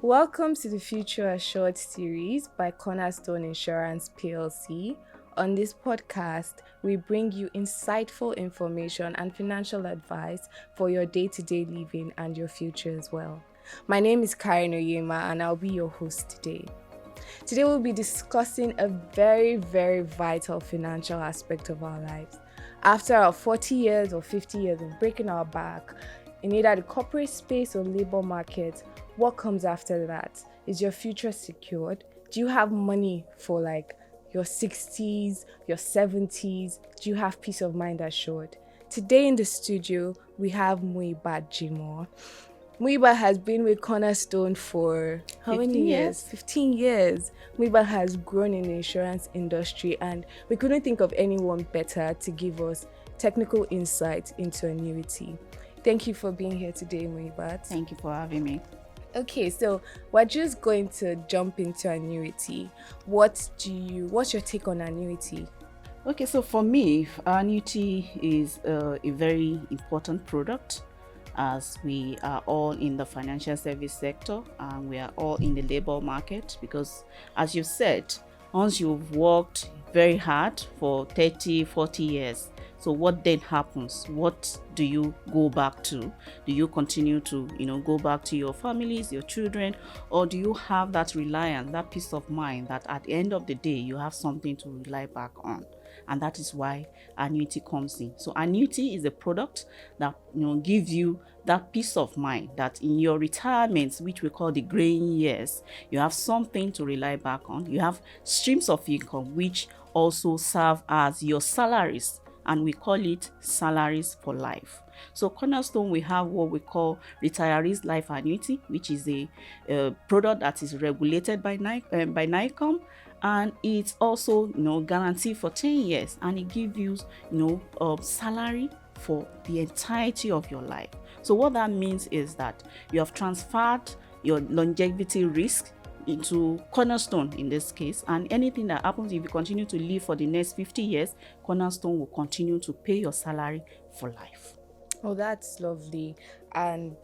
Welcome to the Future Assured series by Cornerstone Insurance PLC. On this podcast, we bring you insightful information and financial advice for your day-to-day living and your future as well. My name is Karyne Onyema and I'll be your host today. Today we'll be discussing a very, very vital financial aspect of our lives. After our 40 years or 50 years of breaking our back in either the corporate space or labor market, what comes after that? Is your future secured? Do you have money for your 60s, your 70s? Do you have peace of mind assured? Today in the studio, we have Muibat Jimoh. Muibat has been with Cornerstone for how many years? 15 years. Muibat has grown in the insurance industry and we couldn't think of anyone better to give us technical insight into annuity. Thank you for being here today, Muibat. Thank you for having me. Okay, so we're just going to jump into annuity. What's your take on annuity? Okay, so for me, annuity is a very important product as we are all in the financial service sector and we are all in the labor market because, as you said, once you've worked very hard for 30, 40 years, so what then happens? What do you go back to? Do you continue to, go back to your families, your children, or do you have that reliance, that peace of mind that at the end of the day, you have something to rely back on? And that is why annuity comes in. So annuity is a product that gives you that peace of mind that in your retirement, which we call the graying years, you have something to rely back on. You have streams of income which also serve as your salaries, and we call it salaries for life. So Cornerstone, we have what we call retirees life annuity, which is a product that is regulated by NICOM, and it's also guaranteed for 10 years, and it gives you salary for the entirety of your life. So what that means is that you have transferred your longevity risk into Cornerstone in this case, and anything that happens if you continue to live for the next 50 years, Cornerstone will continue to pay your salary for life. Oh, that's lovely. And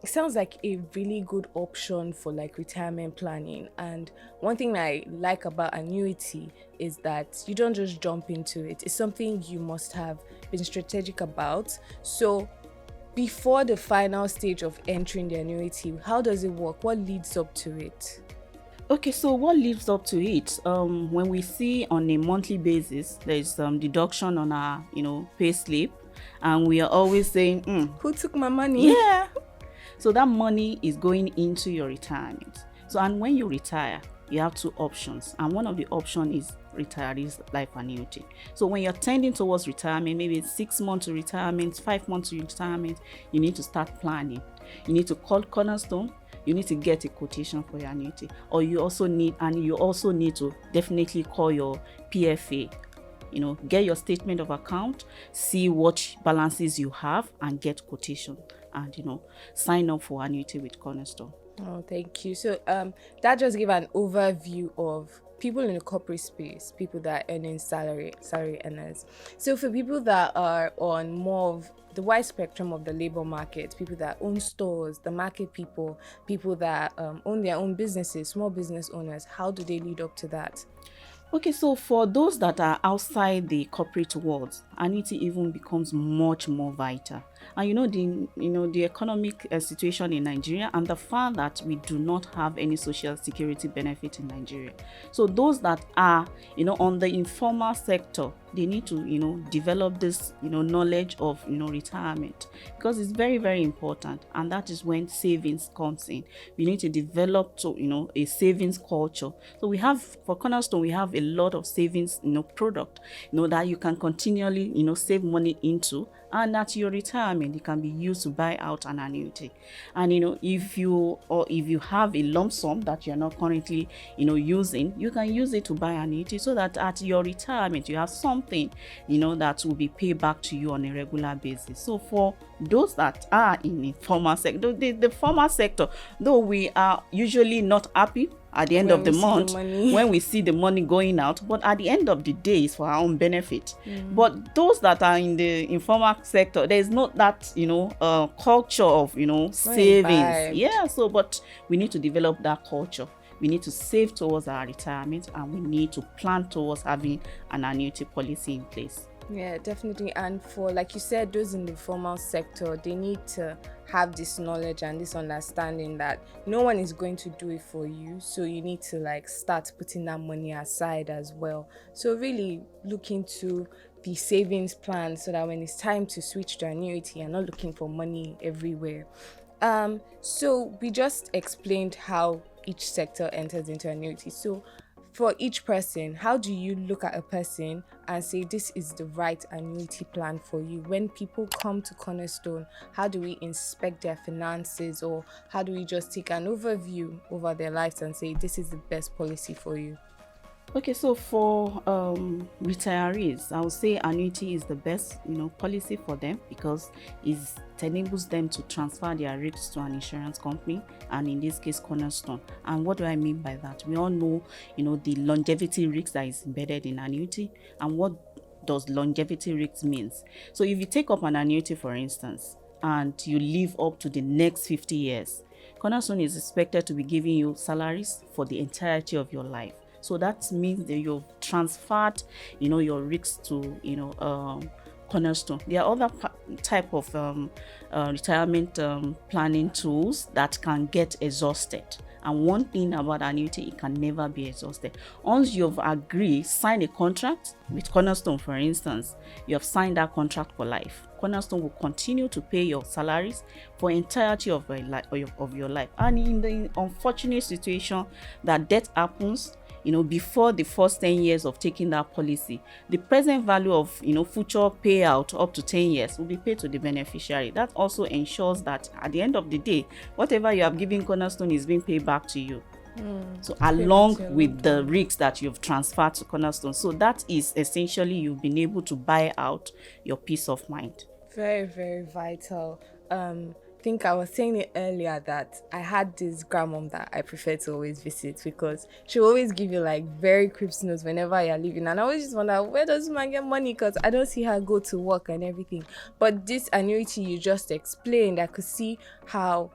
it sounds like a really good option for retirement planning. And one thing I like about annuity is that you don't just jump into it. It's something you must have been strategic about. So before the final stage of entering the annuity, how does it work? What leads up to it? Okay, so what leads up to it? When we see on a monthly basis, there's deduction on our, pay slip, and we are always saying, who took my money? Yeah. So that money is going into your retirement. So, and when you retire, you have two options, and one of the options is retirees life annuity. So when you're tending towards retirement, maybe it's 6 months to retirement, 5 months to retirement, you need to start planning. You need to call Cornerstone. You need to get a quotation for your annuity, or you also need to definitely call your PFA. Get your statement of account, see what balances you have, and get quotation, and sign up for annuity with Cornerstone. Oh, thank you. So that just gave an overview of people in the corporate space, people that are earning salary earners. So for people that are on more of the wide spectrum of the labor market, people that own stores, the market people that own their own businesses, small business owners, how do they lead up to that? Okay, so for those that are outside the corporate world, annuity even becomes much more vital. And the economic situation in Nigeria, and the fact that we do not have any social security benefit in Nigeria. So those that are on the informal sector, they need to develop this knowledge of retirement, because it's very, very important, and that is when savings comes in. We need to develop a savings culture. So for Cornerstone, we have a lot of savings product that you can continually save money into, and at your retirement it can be used to buy out an annuity. And if you have a lump sum that you're not currently using, you can use it to buy an annuity, so that at your retirement you have something that will be paid back to you on a regular basis. So for those that are in the formal sector, the formal sector, though we are usually not happy at the end When of the we see the month, money. when we see the money going out, but at the end of the day, it's for our own benefit. But those that are in the informal sector, there's not that, culture of, savings. imbibed. Yeah, so, but we need to develop that culture. We need to save towards our retirement, and we need to plan towards having an annuity policy in place. Yeah, definitely. And for, like you said, those in the formal sector, they need to have this knowledge and this understanding that no one is going to do it for you. So you need to like start putting that money aside as well. So really look into the savings plan so that when it's time to switch to annuity, you're not looking for money everywhere. So we just explained how each sector enters into annuity. So for each person, how do you look at a person and say this is the right annuity plan for you? When people come to Cornerstone, how do we inspect their finances, or how do we just take an overview over their lives and say this is the best policy for you? Okay, so for retirees, I would say annuity is the best, policy for them, because it enables them to transfer their risks to an insurance company, and in this case, Cornerstone. And what do I mean by that? We all know, the longevity risk that is embedded in annuity, and what does longevity risk means. So if you take up an annuity, for instance, and you live up to the next 50 years, Cornerstone is expected to be giving you salaries for the entirety of your life. So that means that you've transferred, your risks to, Cornerstone. There are other type of retirement planning tools that can get exhausted. And one thing about annuity, it can never be exhausted. Once you've agreed, signed a contract with Cornerstone, for instance, you have signed that contract for life. Cornerstone will continue to pay your salaries for entirety of your life. And in the unfortunate situation that death happens, before the first 10 years of taking that policy, the present value of, future payout up to 10 years will be paid to the beneficiary. That also ensures that at the end of the day, whatever you have given Cornerstone is being paid back to you. So along with the risks that you've transferred to Cornerstone. So that is essentially you've been able to buy out your peace of mind. Very, very vital. I think I was saying it earlier that I had this grandmom that I prefer to always visit because she always give you like very crisp notes whenever you're leaving, and I always just wonder, where does man get money? Because I don't see her go to work and everything. But this annuity you just explained, I could see how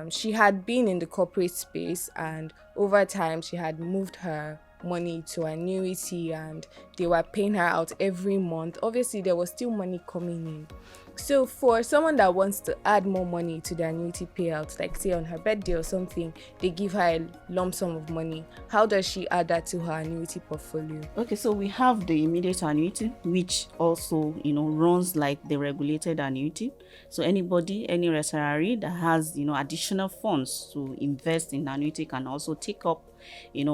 she had been in the corporate space, and over time she had moved her money to annuity, and they were paying her out every month. Obviously there was still money coming in. So for someone that wants to add more money to the annuity payout, like say on her birthday or something, they give her a lump sum of money. How does she add that to her annuity portfolio? Okay, so we have the immediate annuity, which also, runs like the regulated annuity. So any retiree that has, additional funds to invest in annuity can also take up an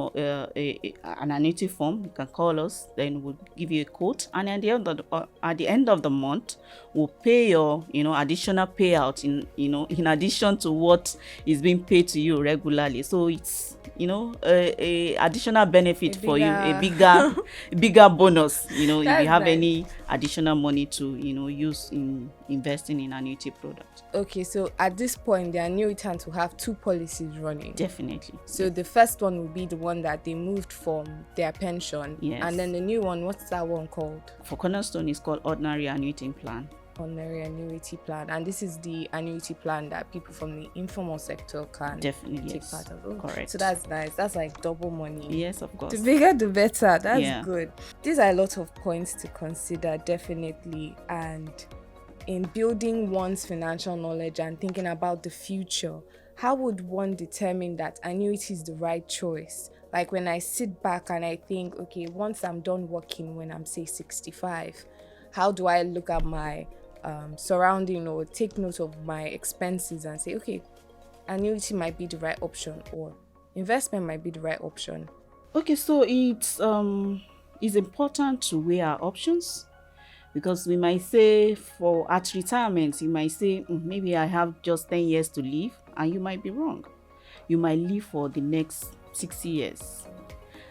annuity form. You can call us, then we'll give you a quote, and at the end of the month we'll pay your additional payout in addition to what is being paid to you regularly. So it's a additional benefit for you, a bigger bonus if you have any additional money to use in investing in annuity product. Okay, so at this point the annuitant will have two policies running. Definitely. So the first one will be the one that they moved from their pension. Yes. And then the new one, what's that one called? For Cornerstone, it's called ordinary annuity plan. Ordinary annuity plan. And this is the annuity plan that people from the informal sector can definitely take part of. Oh, correct. So that's nice. That's like double money. Yes, of course. The bigger the better. That's good. These are a lot of points to consider, definitely. And in building one's financial knowledge and thinking about the future, how would one determine that annuity is the right choice? Like when I sit back and I think, okay, once I'm done working, when I'm say 65, how do I look at my surrounding or take note of my expenses and say, okay, annuity might be the right option or investment might be the right option? Okay, so it's important to weigh our options, because we might say at retirement, you might say, maybe I have just 10 years to live, and you might be wrong. You might live for the next 60 years.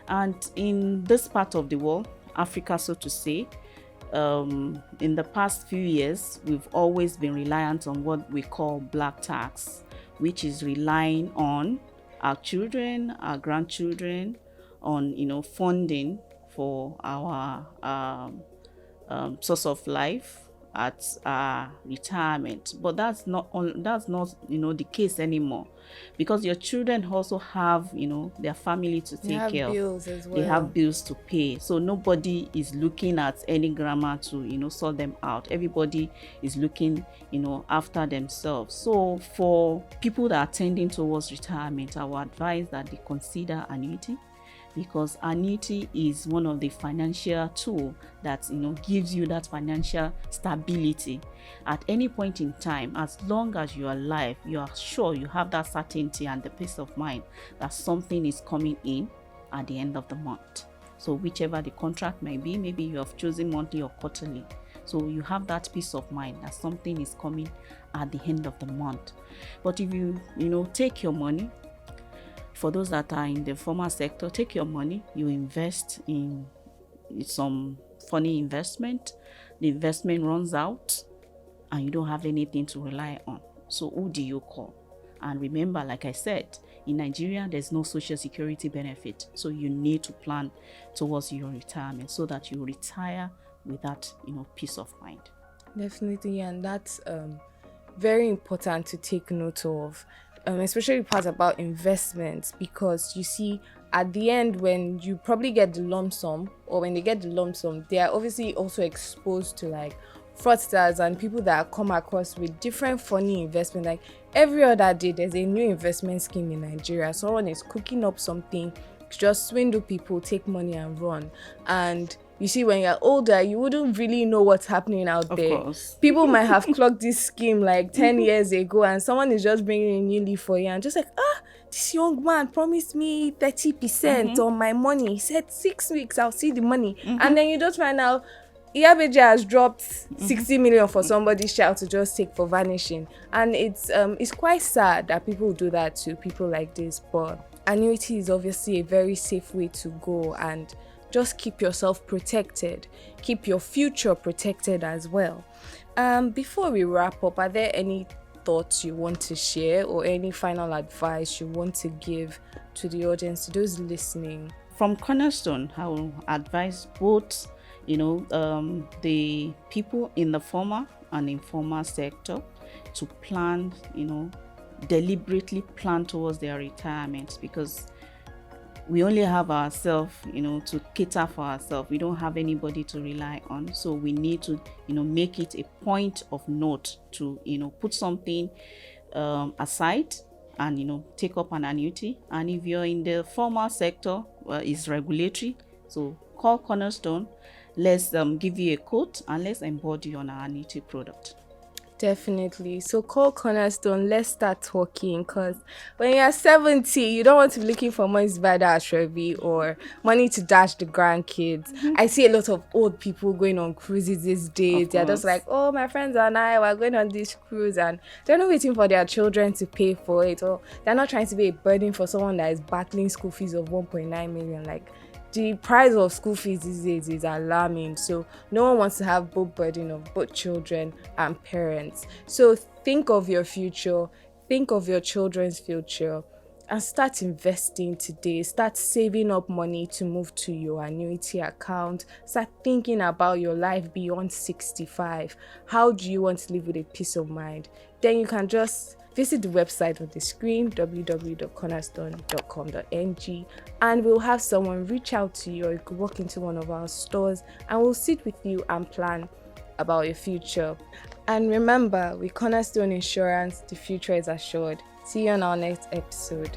And in this part of the world, Africa, so to say, in the past few years, we've always been reliant on what we call black tax, which is relying on our children, our grandchildren, on funding for our source of life at retirement. But that's not the case anymore, because your children also have their family to take care of. Bills as well. They have bills to pay, so nobody is looking at any grammar to sort them out. Everybody is looking after themselves. So for people that are tending towards retirement, I would advise that they consider annuity, because annuity is one of the financial tool that gives you that financial stability at any point in time. As long as you are alive, you are sure you have that certainty and the peace of mind that something is coming in at the end of the month. So whichever the contract may be, maybe you have chosen monthly or quarterly, so you have that peace of mind that something is coming at the end of the month. But if you take your money, for those that are in the formal sector, take your money, you invest in some funny investment, the investment runs out and you don't have anything to rely on. So who do you call? And remember, like I said, in Nigeria, there's no social security benefit. So you need to plan towards your retirement so that you retire with that peace of mind. Definitely, and that's very important to take note of. Especially the part about investments, because you see at the end, when you probably get the lump sum, or when they get the lump sum, they are obviously also exposed to like fraudsters and people that come across with different funny investment. Like every other day there's a new investment scheme in Nigeria. Someone is cooking up something to just swindle people, take money and run. And you see, when you're older, you wouldn't really know what's happening out there. Of course. People might have clocked this scheme like 10 years ago, and someone is just bringing a new leaf for you and just like, this young man promised me 30% on my money. He said 6 weeks, I'll see the money. And then you just find out Iyabeji has dropped 60 million for somebody's child to just take for vanishing. And it's quite sad that people do that to people like this. But annuity is obviously a very safe way to go, and just keep yourself protected. Keep your future protected as well. Before we wrap up, are there any thoughts you want to share or any final advice you want to give to the audience, to those listening? From Cornerstone, I will advise both, the people in the formal and informal sector to plan, deliberately plan towards their retirement, because we only have ourselves, to cater for ourselves. We don't have anybody to rely on. So we need to, make it a point of note to, put something aside and, take up an annuity. And if you're in the formal sector, it's regulatory. So call Cornerstone. Let's give you a quote and let's embody on our annuity product. Definitely. So call Cornerstone. Let's start talking, because when you're 70, you don't want to be looking for money to buy that Ashrevi or money to dash the grandkids. I see a lot of old people going on cruises these days. They're just like, oh, my friends and I were going on this cruise, and they're not waiting for their children to pay for it, or they're not trying to be a burden for someone that is battling school fees of 1.9 million. Like, the price of school fees these days is alarming, so no one wants to have both burden of both children and parents. So think of your future, think of your children's future, and start investing today. Start saving up money to move to your annuity account. Start thinking about your life beyond 65. How do you want to live with a peace of mind? Then you can just visit the website on the screen, www.cornerstone.com.ng, and we'll have someone reach out to you, or you could walk into one of our stores and we'll sit with you and plan about your future. And remember, with Cornerstone Insurance, the future is assured. See you on our next episode.